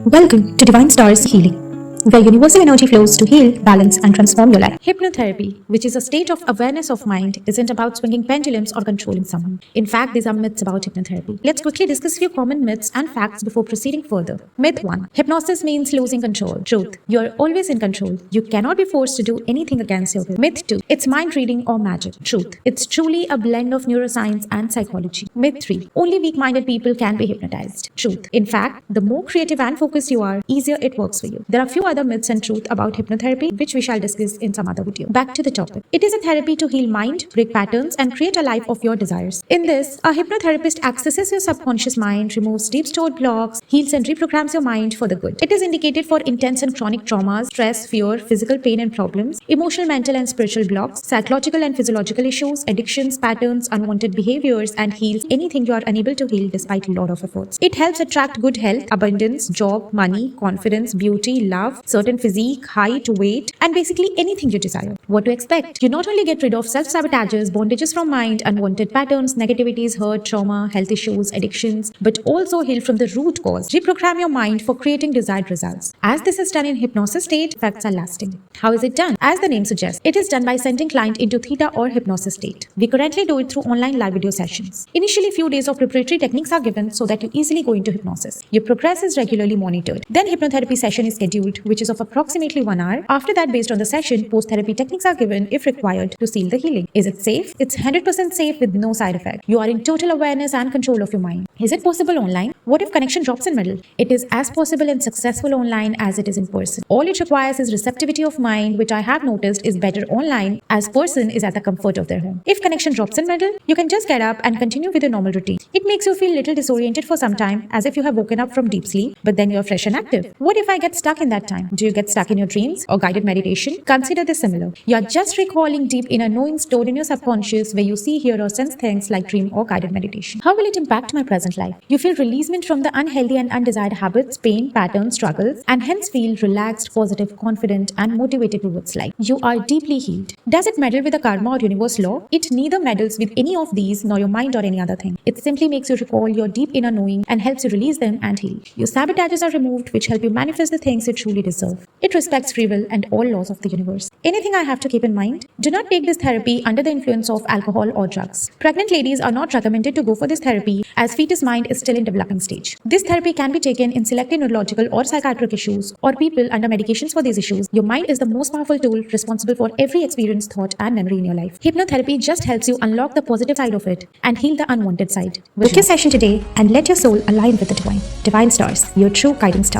Welcome to Divine Stars Healing, where universal energy flows to heal, balance, and transform your life. Hypnotherapy, which is a state of awareness of mind, isn't about swinging pendulums or controlling someone. In fact, these are myths about hypnotherapy. Let's quickly discuss few common myths and facts before proceeding further. Myth 1. Hypnosis means losing control. Truth. You're always in control. You cannot be forced to do anything against your will. Myth 2. It's mind reading or magic. Truth. It's truly a blend of neuroscience and psychology. Myth 3. Only weak-minded people can be hypnotized. Truth. In fact, the more creative and focused you are, easier it works for you. There are few other myths and truth about hypnotherapy, which we shall discuss in some other video. Back to the topic. It is a therapy to heal mind, break patterns, and create a life of your desires. In this, a hypnotherapist accesses your subconscious mind, removes deep stored blocks, heals and reprograms your mind for the good. It is indicated for intense and chronic traumas, stress, fear, physical pain and problems, emotional, mental, and spiritual blocks, psychological and physiological issues, addictions, patterns, unwanted behaviors, and heals anything you are unable to heal despite a lot of efforts. It helps attract good health, abundance, job, money, confidence, beauty, love, certain physique, height, weight, and basically anything you desire. What to expect? You not only get rid of self-sabotages, bondages from mind, unwanted patterns, negativities, hurt, trauma, health issues, addictions, but also heal from the root cause. Reprogram your mind for creating desired results. As this is done in hypnosis state, effects are lasting. How is it done? As the name suggests, it is done by sending client into theta or hypnosis state. We currently do it through online live video sessions. Initially, few days of preparatory techniques are given so that you easily go into hypnosis. Your progress is regularly monitored. Then hypnotherapy session is scheduled, which is of approximately 1 hour. After that, based on the session, post-therapy techniques are given if required to seal the healing. Is it safe? It's 100% safe with no side effect. You are in total awareness and control of your mind. Is it possible online? What if connection drops in middle? It is as possible and successful online as it is in person. All it requires is receptivity of mind, which I have noticed is better online as person is at the comfort of their home. If connection drops in middle, you can just get up and continue with your normal routine. It makes you feel little disoriented for some time, as if you have woken up from deep sleep, but then you're fresh and active. What if I get stuck in that time? Do you get stuck in your dreams or guided meditation? Consider this similar. You're just recalling deep inner knowing stored in your subconscious where you see, hear, or sense things like dream or guided meditation. How will it impact my present life? You feel releasement from the unhealthy and undesired habits, pain, patterns, struggles, and hence feel relaxed, positive, confident, and motivated towards life. You are deeply healed. Does it meddle with the karma or universe law? It neither meddles with any of these nor your mind or any other thing. It simply makes you recall your deep inner knowing and helps you release them and heal. Your sabotages are removed, which help you manifest the things you truly deserve. It respects free will and all laws of the universe. Anything I have to keep in mind? Do not take this therapy under the influence of alcohol or drugs. Pregnant ladies are not recommended to go for this therapy as fetus mind is still in developing stage. This therapy can be taken in selected neurological or psychiatric issues or people under medications for these issues. Your mind is the most powerful tool responsible for every experience, thought, and memory in your life. Hypnotherapy just helps you unlock the positive side of it and heal the unwanted side. Book your session today and let your soul align with the divine. Divine Stars, your true guiding star.